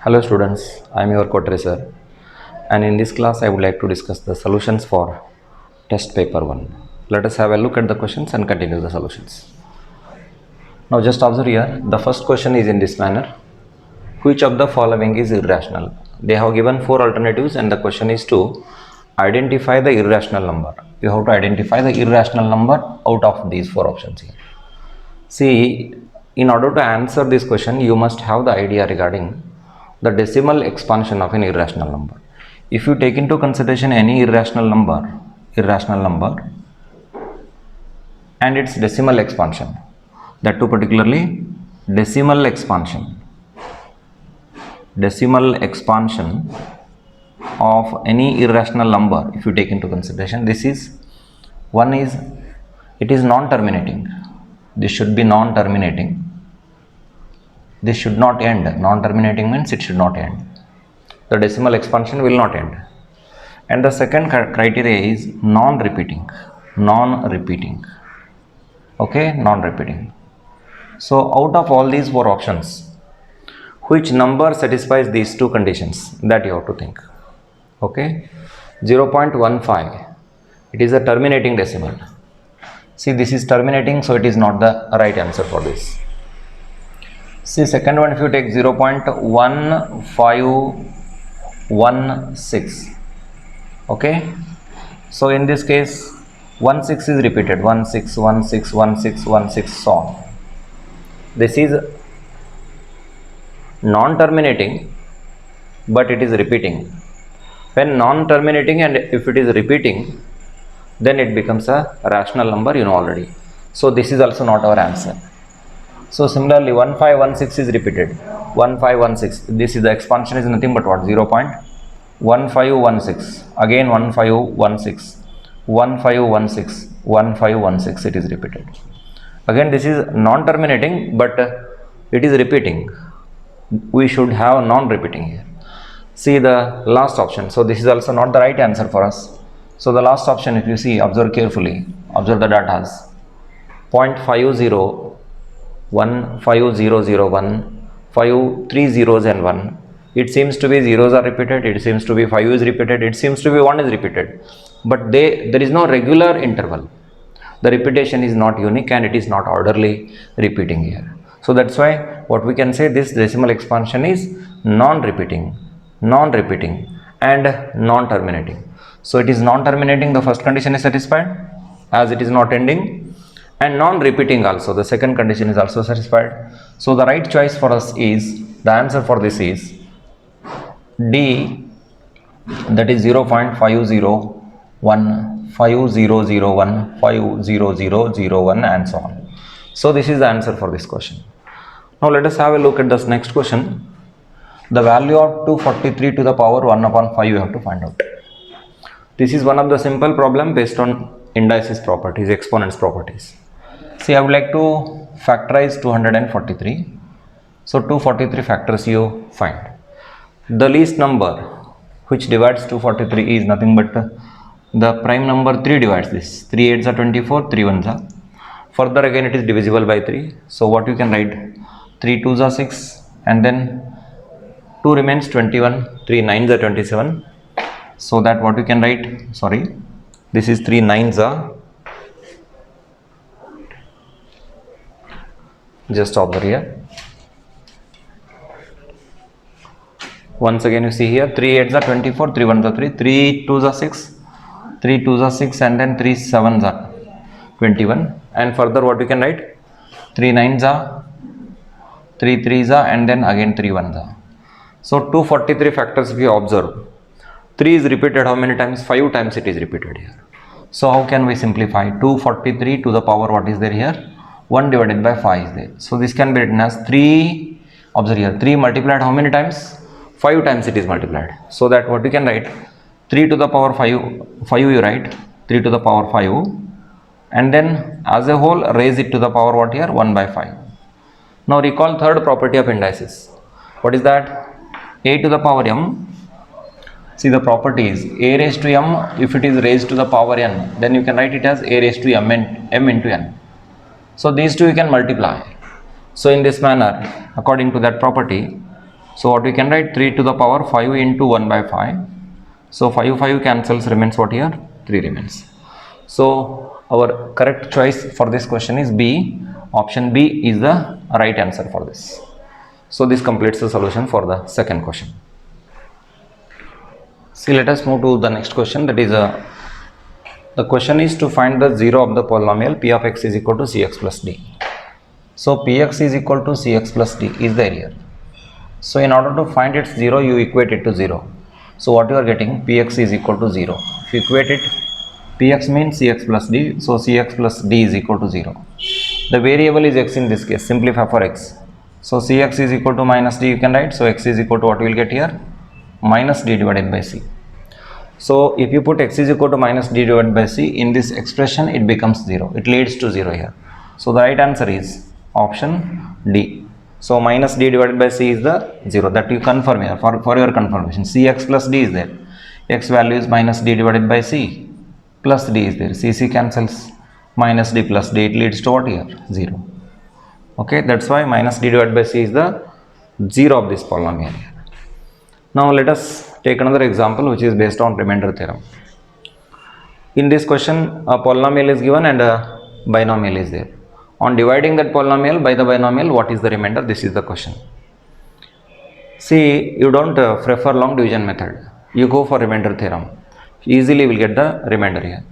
Hello students, I am your Kotre sir, and in this class I would like to discuss the solutions for test paper 1. Let us have a look at the questions and continue the solutions. Now just observe here, the first question is in this manner. Which of the following is irrational? They have given 4 alternatives and the question is to identify the irrational number. You have to identify the irrational number out of these 4 options here. See, in order to answer this question, you must have the idea regarding the decimal expansion of an irrational number. If you take into consideration any irrational number and its decimal expansion, that too particularly decimal expansion of any irrational number, if you take into consideration, it is non-terminating. This should be non-terminating. This should not end. Non-terminating means it should not end. The decimal expansion will not end. And the second criteria is non-repeating. Okay, non-repeating. So out of all these 4 options, which number satisfies these 2 conditions? That you have to think. Okay, 0.15. It is a terminating decimal. See, this is terminating, so it is not the right answer for this. See, second one, if you take 0.1516, okay, so in this case 16 is repeated, 16, 16, 16, 16, so on. This is non-terminating, but it is repeating. When non-terminating and if it is repeating, then it becomes a rational number, you know already. So this is also not our answer. So similarly 1516 is repeated, 1516, this is the expansion is nothing but what? 0.1516, again 1516, 1516, 1516, it is repeated. Again this is non-terminating, but it is repeating. We should have non-repeating here. See the last option. So this is also not the right answer for us. So the last option, if you see, observe carefully, observe the data, 0.50, 15001, 5 3 zeros and 1. It seems to be zeros are repeated, it seems to be 5 is repeated, it seems to be 1 is repeated, but there is no regular interval. The repetition is not unique and it is not orderly repeating here. So that's why what we can say, this decimal expansion is non-repeating and non-terminating. So it is non-terminating, the first condition is satisfied as it is not ending, and non-repeating also, the second condition is also satisfied. So the right choice for us is, the answer for this is D, that is 0.5001, 5001, 50001 and so on. So this is the answer for this question. Now let us have a look at this next question. The value of 243 to the power 1 upon 5 you have to find out. This is one of the simple problem based on indices properties, exponents properties. See, I would like to factorize 243. So 243 factors you find. The least number which divides 243 is nothing but the prime number 3 divides this. 3 8s are 24, 3 1s are. Further again it is divisible by 3. So what you can write? 3 2s are 6 and then 2 remains 21, 3 9s are 27. So that what you can write, sorry, this is 3 9s are, just observe here. Once again you see here, 3 8s are 24, 3 1s are 3, 3 2s are 6, 3 2s are 6 and then 3 7s are 21. And further what you can write? 3 9s are, 3 3s are and then again 3 1s are. So 243 factors we observe. 3 is repeated how many times? 5 times it is repeated here. So how can we simplify? 243 to the power, what is there here? 1 divided by 5 is there. So this can be written as 3, observe here, 3 multiplied how many times? 5 times it is multiplied. So that what you can write? 3 to the power 5 you write, 3 to the power 5 and then as a whole raise it to the power what here? 1 by 5. Now recall third property of indices. What is that? A to the power m. See the property is a raised to m, if it is raised to the power n, then you can write it as a raised to m into n. So these two you can multiply. So in this manner, according to that property, So what we can write, 3 to the power 5 into 1 by 5. So 5 cancels, remains what here? 3 remains. So our correct choice for this question is B. Option B is the right answer for this. So this completes the solution for the second question. See, let us move to the next question. That is the question is to find the 0 of the polynomial p of x is equal to cx plus d. So px is equal to cx plus d is there here. So in order to find its 0, you equate it to 0. So what you are getting, px is equal to 0. If you equate it, px means cx plus d, so cx plus d is equal to 0. The variable is x in this case, simplify for x. So cx is equal to minus d you can write, so x is equal to what we will get here? Minus d divided by c. So if you put x is equal to minus d divided by c in this expression, it becomes 0. It leads to 0 here. So the right answer is option D. So minus d divided by c is the 0, that you confirm here for your confirmation. Cx plus d is there. X value is minus d divided by c, plus d is there. C cancels, minus d plus d, it leads to what here? 0. Okay, that's why minus d divided by c is the 0 of this polynomial here. Now let us take another example which is based on remainder theorem. In this question, a polynomial is given and a binomial is there. On dividing that polynomial by the binomial, what is the remainder? This is the question. See, you don't prefer long division method. You go for remainder theorem. Easily will get the remainder here.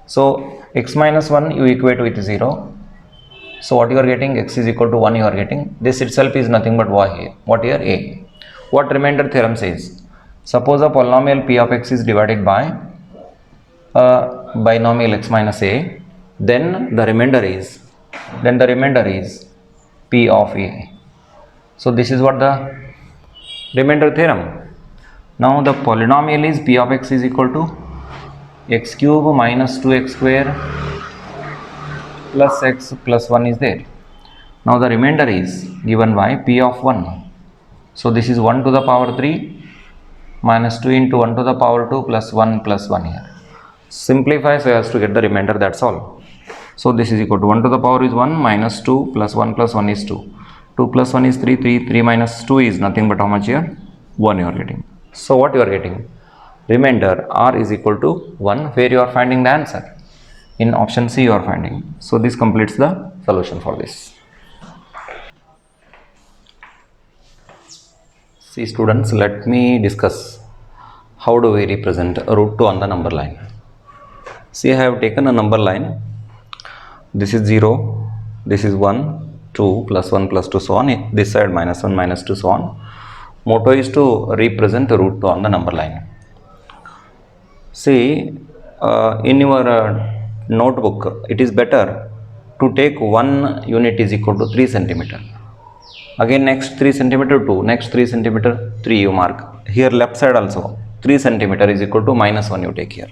So x minus 1 you equate with 0. So what you are getting? X is equal to 1 you are getting. This itself is nothing but y here. What here? A. What remainder theorem says? Suppose a polynomial p of x is divided by a binomial x minus a, then the remainder is p of a. So this is what the remainder theorem. Now the polynomial is p of x is equal to x cube minus 2x square plus x plus 1 is there. Now the remainder is given by p of 1. So this is 1 to the power 3 minus 2 into 1 to the power 2 plus 1 here. Simplify so as to get the remainder, that's all. So this is equal to 1 to the power is 1 minus 2 plus 1 is 2. 2 plus 1 is 3, 3 minus 2 is nothing but how much here? 1 you are getting. So what you are getting? Remainder r is equal to 1, where you are finding the answer. In option C you are finding. So this completes the solution for this. See students, let me discuss how do we represent root 2 on the number line. See, I have taken a number line. This is 0, this is 1, 2, plus 1, plus 2, so on. This side minus 1, minus 2, so on. Motto is to represent root 2 on the number line. See, in your notebook, it is better to take 1 unit is equal to 3 centimeter. Again next 3 centimeter 2, next 3 centimeter 3 you mark. Here left side also 3 centimeter is equal to minus 1 you take here.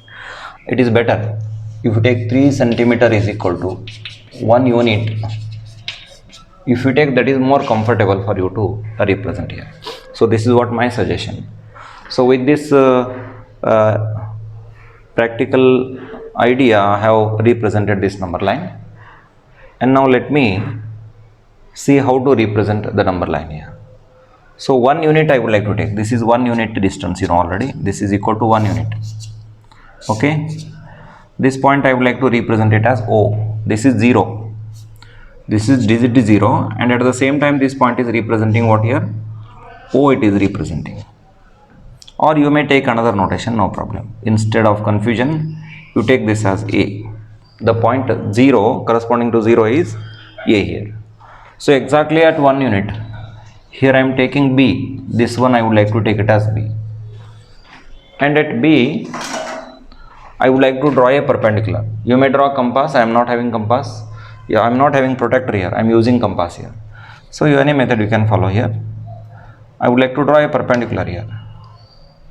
It is better if you take 3 centimeter is equal to 1 unit. If you take, that is more comfortable for you to represent here. So this is what my suggestion. So with this practical idea, I have represented this number line. And now let me see how to represent the number line here. So 1 unit I would like to take. This is 1 unit distance, you know already. This is equal to 1 unit. Okay. This point I would like to represent it as O. This is 0. This is digit 0, and at the same time this point is representing what here? O it is representing. Or you may take another notation, no problem. Instead of confusion, you take this as A. The point 0 corresponding to 0 is A here. So exactly at 1 unit, here I am taking B. This one I would like to take it as B. And at B, I would like to draw a perpendicular. You may draw compass. I am not having compass. Yeah, I am not having protractor here. I am using compass here. So any method you can follow here. I would like to draw a perpendicular here.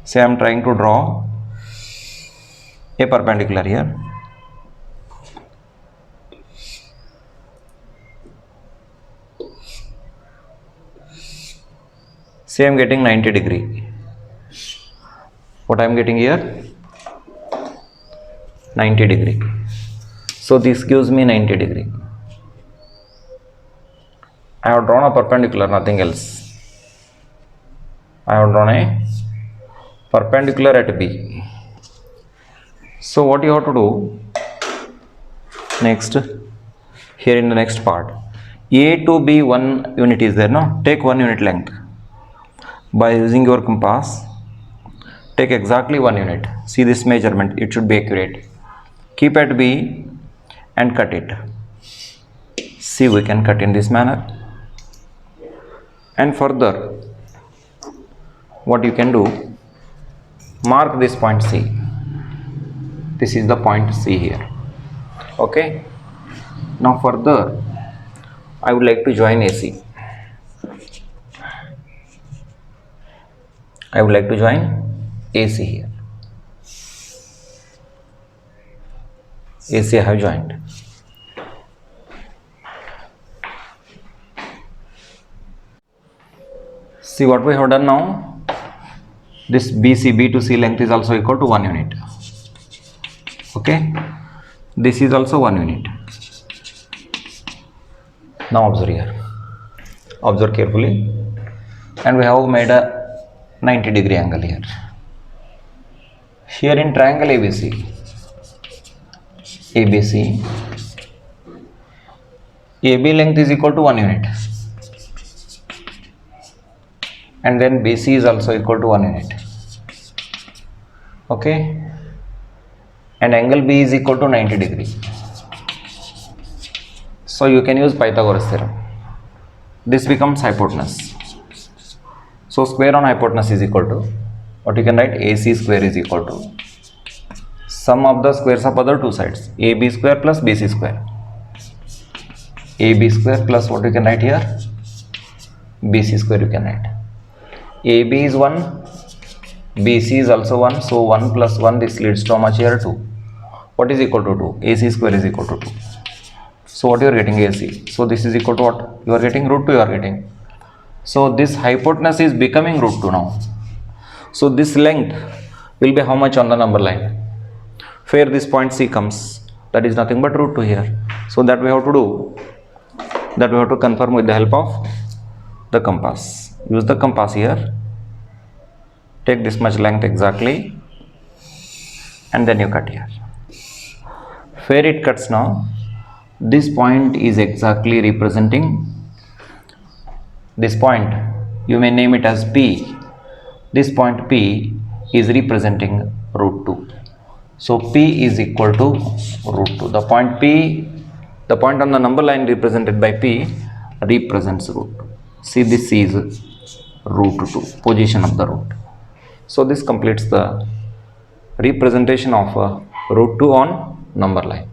Say I am trying to draw a perpendicular here. Say I am getting 90 degree. What I am getting here? 90 degree. So this gives me 90 degree. I have drawn a perpendicular, nothing else. I have drawn a perpendicular at B. So what you have to do next, here in the next part, A to B 1 unit is there, no? Take 1 unit length. By using your compass, take exactly 1 unit. See this measurement, it should be accurate. Keep at B and cut it. See, we can cut in this manner. And further, what you can do, mark this point C. This is the point C here. Okay. Now further, I would like to join AC. I would like to join AC here. AC I have joined. See what we have done now. This BC, B to C length is also equal to 1 unit. Okay. This is also 1 unit. Now observe here. Observe carefully. And we have made a 90-degree angle here. Here in triangle ABC, AB length is equal to 1 unit. And then BC is also equal to 1 unit. Okay. And angle B is equal to 90 degree. So you can use Pythagoras theorem. This becomes hypotenuse. So square on hypotenuse is equal to, what you can write, AC square is equal to sum of the squares of other two sides, AB square plus BC square. AB square plus what you can write here, BC square you can write. AB is 1, BC is also 1, so 1 plus 1, this leads to how much here, 2. What is equal to 2? AC square is equal to 2. So what you are getting, AC. So this is equal to what? You are getting root 2 you are getting. So this hypotenuse is becoming root 2 now. So this length will be how much on the number line? Where this point C comes, that is nothing but root 2 here. So that we have to do, that we have to confirm with the help of the compass. Use the compass here. Take this much length exactly, and then you cut here. Where it cuts now, this point is exactly representing this point. You may name it as P. This point P is representing root 2. So P is equal to root 2. The point P, the point on the number line represented by P represents root 2. See, this is root 2, position of the root. So this completes the representation of root 2 on number line.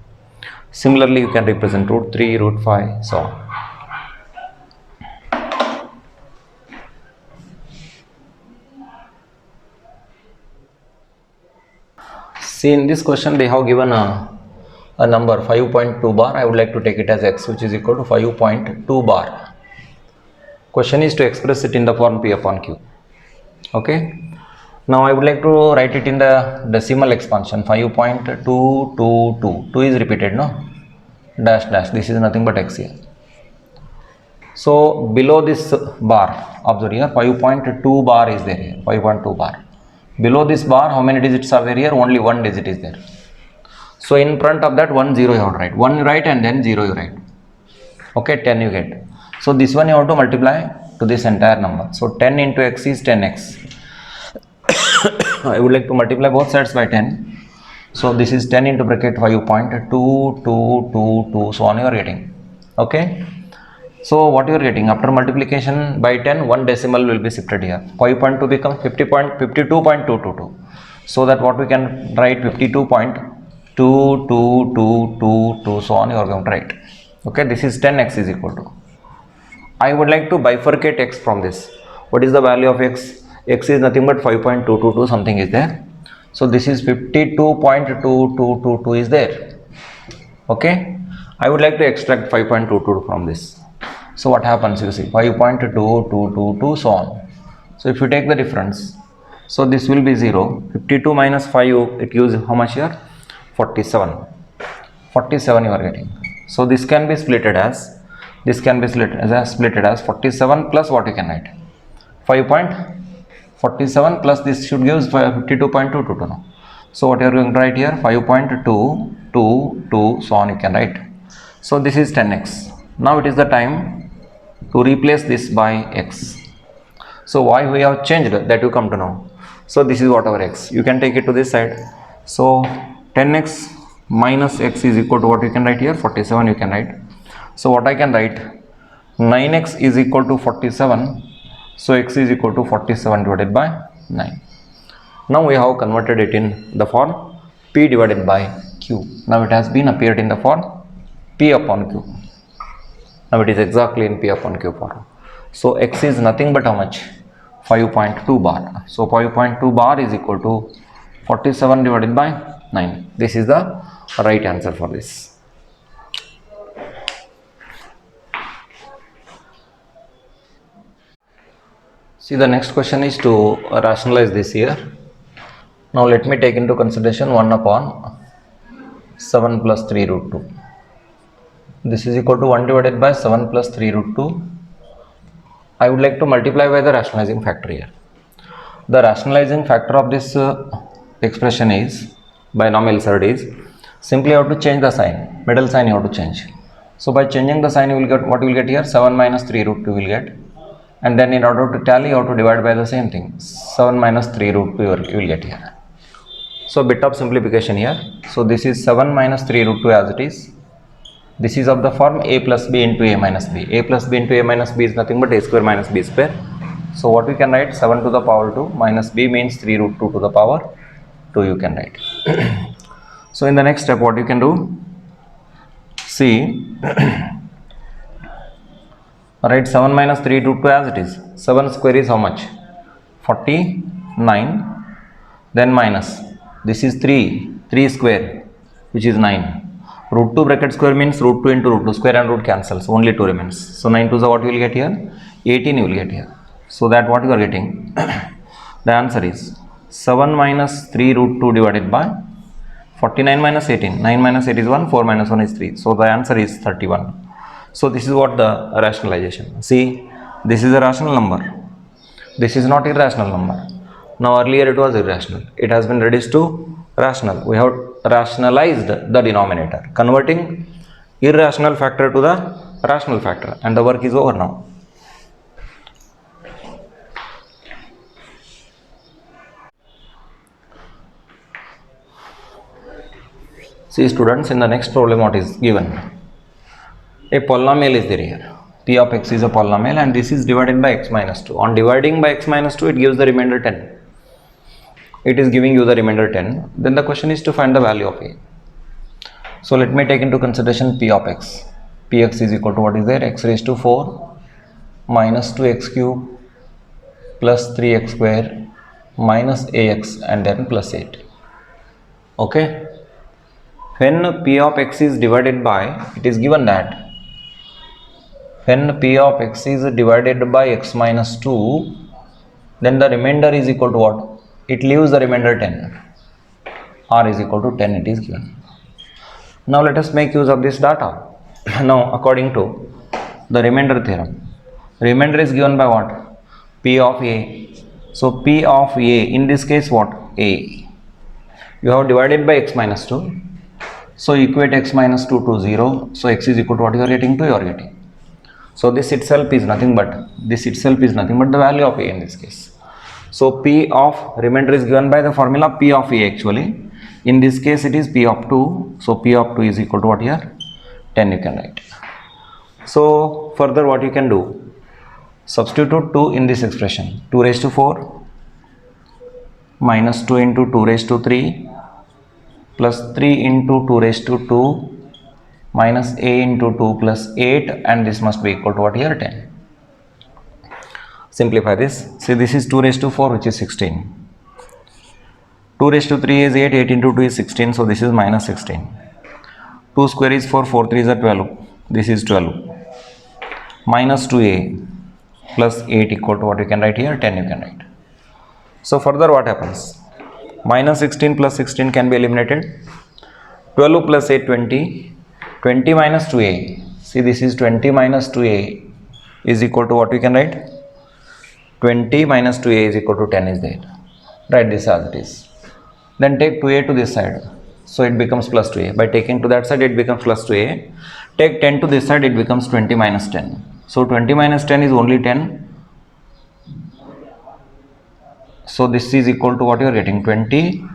Similarly, you can represent root 3, root 5, so on. See, in this question they have given a number 5.2 bar. I would like to take it as x, which is equal to 5.2 bar. Question is to express it in the form P upon Q. Okay. Now I would like to write it in the decimal expansion. 5.222. 2 is repeated, no? Dash dash. This is nothing but x here. So below this bar, observe here, 5.2 bar is there here. 5.2 bar. Below this bar, how many digits are there here? Only one digit is there. So in front of that 1 0 you have to write. 1 you write and then 0 you write. Okay, 10 you get. So this one you have to multiply to this entire number. So 10 into x is 10x. I would like to multiply both sides by 10. So this is 10 into bracket 5.2222, so on you are getting. Okay. So what you are getting after multiplication by 10, one decimal will be shifted here. 5.2 becomes 52.222. So that what we can write 52.22222, so on you are going to write. Okay, this is 10x is equal to. I would like to bifurcate x from this. What is the value of x? X is nothing but 5.222, something is there. So this is 52.222 is there. Okay, I would like to extract 5.22 from this. So what happens, you see, 5.2222, so on. So if you take the difference, so this will be 0. 52 minus 5, it gives how much here? 47. 47 you are getting. So this can be splitted as, this can be splitted as 47 plus what you can write? 5.222. 47 plus this should give 52.222 now. So what you are going to write here? 5.222, so on you can write. So this is 10x. Now it is the time to replace this by x. So why we have changed that you come to know. So this is what our x. You can take it to this side. So 10x minus x is equal to what you can write here? 47 you can write. So what I can write? 9x is equal to 47. So x is equal to 47 divided by 9. Now we have converted it in the form p divided by q. Now it has been appeared in the form p upon q. Now it is exactly in p upon q form. So x is nothing but how much? 5.2 bar. So 5.2 bar is equal to 47 divided by 9. This is the right answer for this. See, the next question is to rationalize this here. Now let me take into consideration 1 upon 7 plus 3 root 2. This is equal to 1 divided by 7 plus 3 root 2. I would like to multiply by the rationalizing factor here. The rationalizing factor of this expression is, binomial third is, simply you have to change the sign, middle sign you have to change. So by changing the sign you will get, what you will get here? 7 minus 3 root 2 will get. And then in order to tally you have to divide by the same thing. 7 minus 3 root 2 you will get here. So a bit of simplification here. So this is 7 minus 3 root 2 as it is. This is of the form a plus b into a minus b. A plus b into a minus b is nothing but a square minus b square. So what we can write? 7 to the power 2 minus b means 3 root 2 to the power 2 you can write. So in the next step what you can do? See, write 7 minus 3 root 2 as it is. 7 square is how much? 49. Then minus. This is 3. 3 square which is 9. Root 2 bracket square means root 2 into root 2. Square and root cancels. Only 2 remains. So 9 to the what you will get here? 18 you will get here. So that what you are getting? The answer is 7 minus 3 root 2 divided by 49 minus 18. 9 minus 8 is 1. 4 minus 1 is 3. So the answer is 31. So this is what the rationalization. See, this is a rational number. This is not irrational number. Now earlier it was irrational. It has been reduced to rational. We have rationalized the denominator, converting irrational factor to the rational factor, and the work is over now. See students, in the next problem what is given? A polynomial is there here. P of x is a polynomial and this is divided by x minus 2. On dividing by x minus 2 it gives the remainder 10. It is giving you the remainder 10. Then the question is to find the value of a. So let me take into consideration p of x. Px is equal to what is there? X raised to 4 minus 2x cube plus 3x square minus ax and then plus 8. Okay. When p of x is divided by, it is given that when p of x is divided by x minus 2, then the remainder is equal to what? It leaves the remainder 10. R is equal to 10 it is given. Now let us make use of this data. Now according to the remainder theorem, remainder is given by what? P of a. So P of a, in this case what? A. You have divided by x minus 2. So equate x minus 2 to 0. So x is equal to what you are getting? 2 you are getting. So this itself is nothing but the value of a in this case. So P of remainder is given by the formula P of a actually. In this case it is P of 2. So P of 2 is equal to what here? 10 you can write. So further what you can do? Substitute 2 in this expression. 2 raised to 4 minus 2 into 2 raised to 3 plus 3 into 2 raised to 2 minus a into 2 plus 8, and this must be equal to what here? 10. Simplify this. See, this is 2 raised to 4 which is 16. 2 raised to 3 is 8. 8 into 2 is 16. So this is minus 16. 2 square is 4. 4 3 is 12. This is 12. Minus 2a plus 8 equal to what you can write here? 10 you can write. So further what happens? Minus 16 plus 16 can be eliminated. 12 plus 8 20. 20 minus 2a. See, this is 20 minus 2a is equal to what we can write? 20 minus 2a is equal to 10 is there. Write this as it is. Then take 2a to this side. So it becomes plus 2a. By taking to that side, it becomes plus 2a. Take 10 to this side, it becomes 20 minus 10. So 20 minus 10 is only 10. So this is equal to what you are getting. 20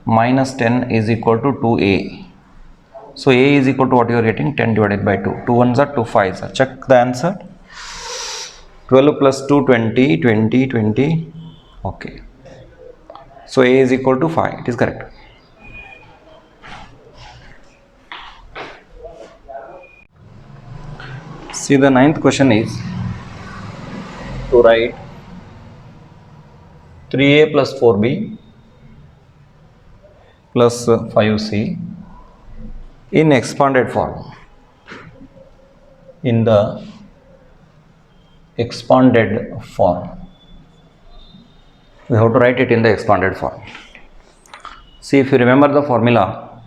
minus 10 is equal to 2a. So a is equal to what you are getting. 10 divided by 2. 2 ones are 2 5s. Check the answer. 12 plus 2, 20, 20, 20. Okay. So a is equal to 5. It is correct. See, the ninth question is to write 3a plus 4b plus 5c in expanded form. In the expanded form. We have to write it in the expanded form. See, if you remember the formula,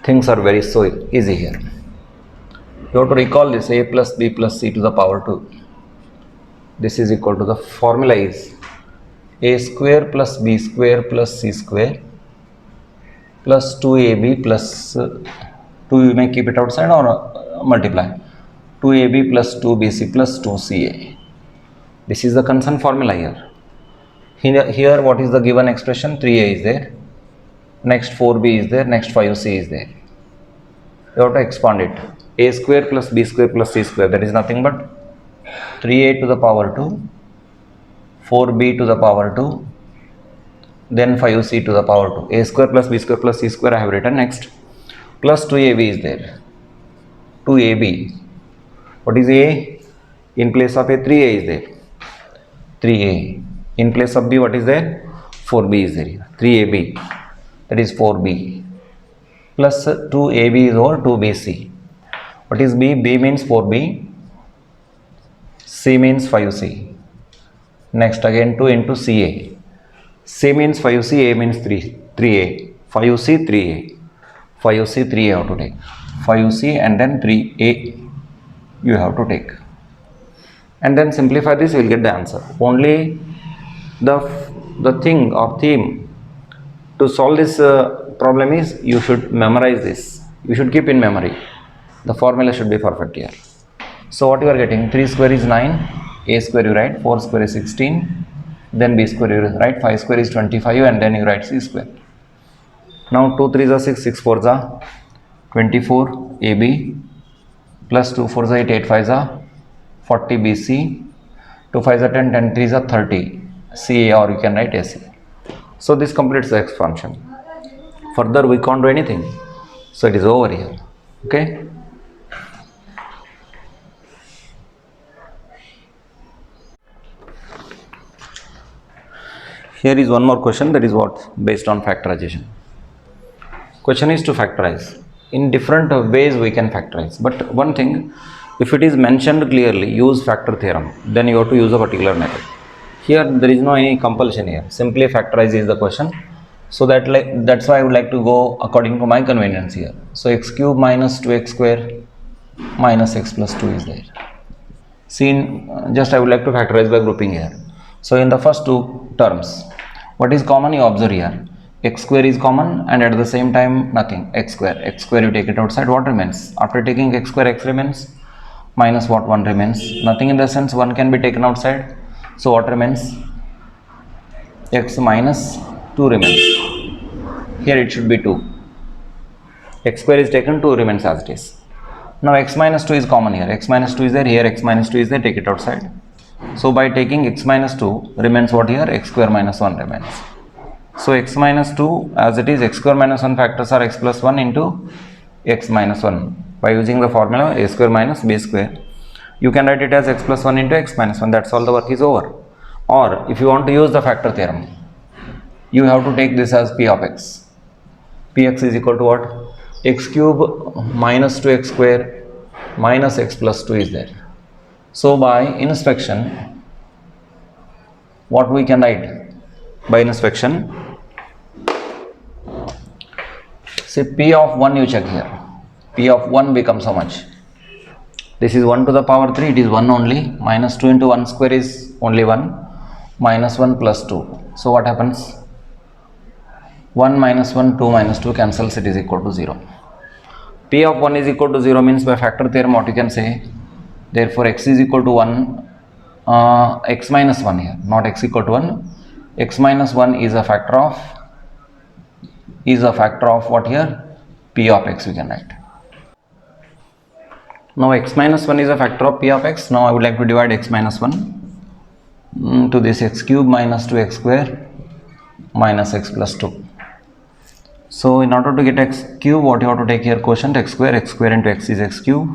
things are very so easy here. You have to recall this: a plus b plus c to the power 2. This is equal to, the formula is a square plus b square plus c square plus 2ab plus 2, you may keep it outside or multiply, 2ab plus 2bc plus 2ca. This is the concerned formula here. Here what is the given expression? 3a is there, next 4b is there, next 5c is there. You have to expand it. A square plus b square plus c square, that is nothing but 3a to the power 2, 4b to the power 2, then 5c to the power 2. A square plus b square plus c square I have written. Next, plus 2ab is there. 2ab. What is a? In place of a, 3a is there. 3a. In place of b, what is there? 4b is there. 3ab. That is 4b. Plus 2ab is over 2bc. What is b? b means 4b. C means 5c. Next again 2 into ca. C means 5c, a means 3a. 5c, 3a. 5c, 3a you have to take. 5c and then 3a you have to take. And then simplify this, you will get the answer. Only the thing or theme to solve this problem is you should memorize this. You should keep in memory. The formula should be perfect here. So what you are getting? 3 square is 9, a square you write, 4 square is 16, then b square you write, 5 square is 25, and then you write c square. Now 2 3s are 6, 6 4s are 24 ab plus 2 4s are 8, 8 5s are 40 bc, 2 5s are 10, 10 3s are 30 ca, or you can write ac. So this completes the expansion. Further we can't do anything. So it is over here. Okay. Here is one more question, that is what? Based on factorization. Question is to factorize. In different ways we can factorize. But one thing, if it is mentioned clearly, use factor theorem, then you have to use a particular method. Here there is no any compulsion here. Simply factorize is the question. So that's why I would like to go according to my convenience here. So x cube minus 2x square minus x plus 2 is there. See, just I would like to factorize by grouping here. So in the first two terms, what is common you observe here? X square is common, and at the same time nothing. X square you take it outside. What remains? After taking x square, x remains, minus what? 1 remains. Nothing in the sense 1 can be taken outside. So what remains? X minus 2 remains. Here it should be 2. X square is taken, 2 remains as it is. Now x minus 2 is common here. X minus 2 is there, here x minus 2 is there, take it outside. So by taking x minus 2 remains what here? X square minus 1 remains. So x minus 2 as it is, x square minus 1 factors are x plus 1 into x minus 1. By using the formula a square minus b square, you can write it as x plus 1 into x minus 1. That's all, the work is over. Or if you want to use the factor theorem, you have to take this as p of x. Px is equal to what? X cube minus 2x square minus x plus 2 is there. So by inspection, what we can write? By inspection, say p of 1 you check here. P of 1 becomes how much? This is 1 to the power 3, it is 1 only. Minus 2 into 1 square is only 1. minus 1 plus 2. So what happens? 1 minus 1, 2 minus 2 cancels, it is equal to 0. P of 1 is equal to 0 means by factor theorem what you can say, therefore x is equal to 1, x minus 1 here, not x equal to 1, x minus 1 is a factor of what here? P of x we can write. Now x minus 1 is a factor of P of x. Now I would like to divide x minus 1 to this x cube minus 2x square minus x plus 2. So in order to get x cube, what you have to take here quotient x square into x is x cube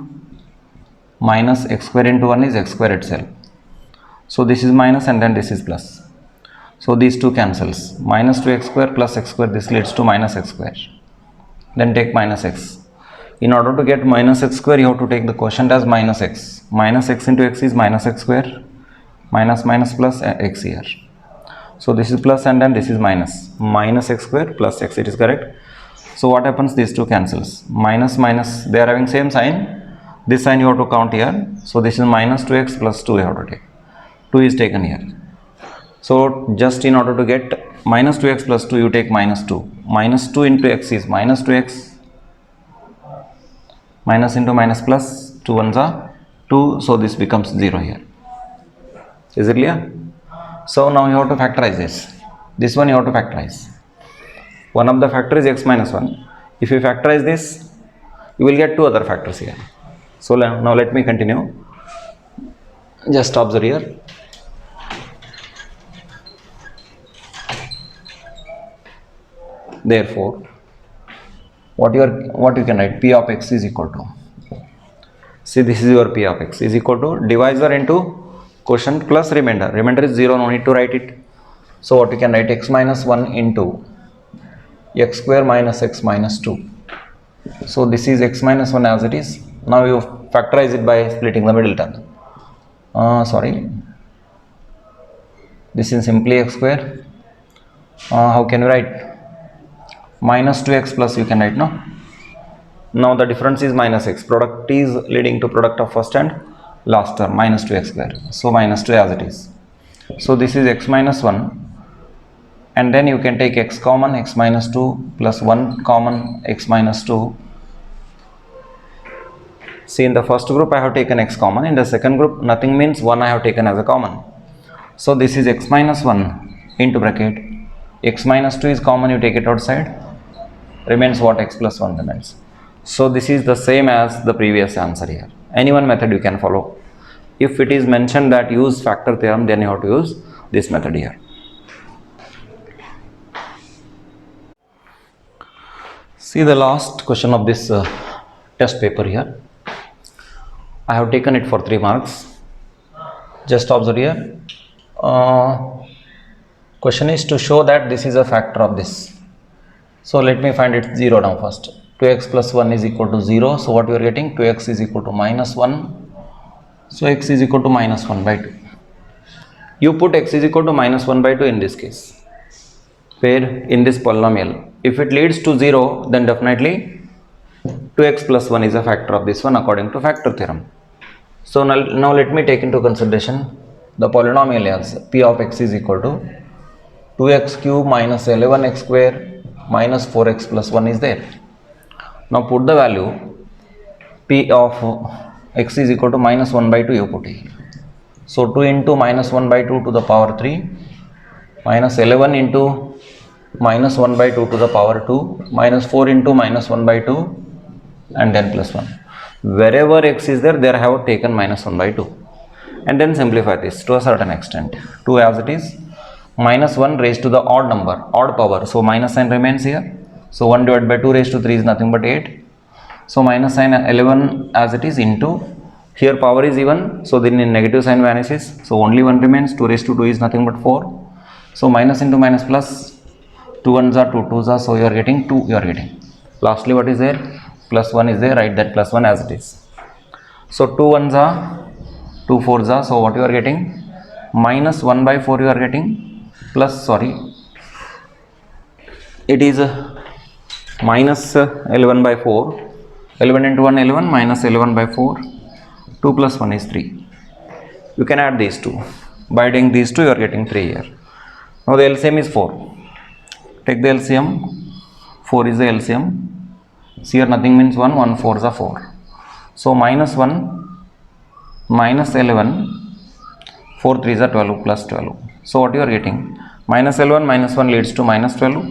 minus x square into 1 is x square itself. So this is minus and then this is plus. So these two cancels. Minus 2x square plus x square, this leads to minus x square. Then take minus x. In order to get minus x square, you have to take the quotient as minus x. Minus x into x is minus x square, minus minus plus x here. So this is plus and then this is minus. Minus x square plus x, it is correct. So what happens? These two cancels. Minus minus, they are having same sign. This sign you have to count here. So this is minus 2x plus 2 you have to take. 2 is taken here. So just in order to get minus 2x plus 2, you take minus 2. Minus 2 into x is minus 2x. Minus into minus plus, 2 ones are 2. So this becomes 0 here. Is it clear? So now you have to factorize this. This one you have to factorize. One of the factor is x minus 1. If you factorize this, you will get two other factors here. So now let me continue. Just observe here. Therefore, what you can write, P of x is equal to, see this is your P of x is equal to divisor into quotient plus remainder. Remainder is 0, no need to write it. So what you can write, x minus 1 into x square minus x minus 2. So this is x minus 1 as it is. Now you factorize it by splitting the middle term. This is simply x square. How can we write? Minus 2x plus you can write, no? Now the difference is minus x. Product is leading to product of first and last term, minus 2x square. So minus 2 as it is. So this is x minus 1. And then you can take x common, x minus 2 plus 1 common, x minus 2. See, in the first group I have taken x common. In the second group, nothing means 1 I have taken as a common. So this is x minus 1 into bracket. X minus 2 is common, you take it outside. Remains what? X plus 1 remains. So this is the same as the previous answer here. Any one method you can follow. If it is mentioned that use factor theorem, then you have to use this method here. See the last question of this test paper here. I have taken it for 3 marks. Just observe here. Question is to show that this is a factor of this. So let me find it 0 now first. 2x plus 1 is equal to 0. So what we are getting? 2x is equal to minus 1. So x is equal to minus 1 by 2. You put x is equal to minus 1 by 2 in this case, where in this polynomial. If it leads to 0, then definitely 2x plus 1 is a factor of this one according to factor theorem. So now let me take into consideration the polynomial as P of x is equal to 2x cube minus 11x square minus 4x plus 1 is there. Now put the value P of x is equal to minus 1 by 2 you put here. So 2 into minus 1 by 2 to the power 3 minus 11 into minus 1 by 2 to the power 2 minus 4 into minus 1 by 2 and then plus 1. Wherever x is there, I have taken minus 1 by 2. And then simplify this to a certain extent. 2 as it is, minus 1 raised to the odd number, odd power. So minus sign remains here. So 1 divided by 2 raised to 3 is nothing but 8. So minus sign 11 as it is into, here power is even, so then in negative sign vanishes. So only 1 remains, 2 raised to 2 is nothing but 4. So minus into minus plus, 2 ones are 2 2s are, so you are getting 2 you are getting. Lastly what is there? Plus 1 is there, write that plus 1 as it is. So 2 1s are, 2 4s are, so what you are getting? Minus 1 by 4 you are getting, plus it is minus 11 by 4. 11 into 1 11 minus 11 by 4. 2 plus 1 is 3. You can add these two. By adding these two, you are getting 3 here. Now the LCM is 4. Take the LCM. 4 is the LCM. See here nothing means 1. 1 4s are 4. So minus 1 minus 11. 4 3s are 12 plus 12. So what you are getting? Minus 11 minus 1 leads to minus 12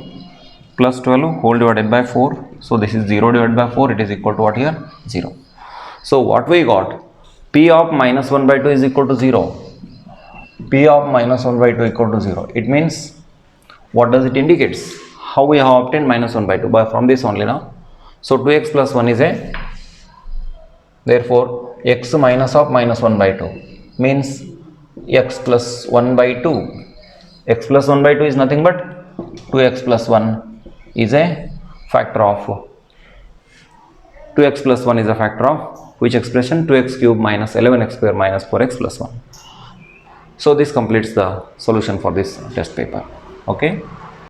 plus 12 whole divided by 4. So this is 0 divided by 4. It is equal to what here? 0. So what we got? P of minus 1 by 2 is equal to 0. P of minus 1 by 2 equal to 0. It means, what does it indicates? How we have obtained minus 1 by 2? By from this only now. So 2x plus 1 is a, therefore x minus of minus 1 by 2 means x plus 1 by 2. X plus 1 by 2 is nothing but 2x plus 1 is a factor of 2x plus 1 is a factor of which expression? 2x cube minus 11x square minus 4x plus 1. So this completes the solution for this test paper. Okay.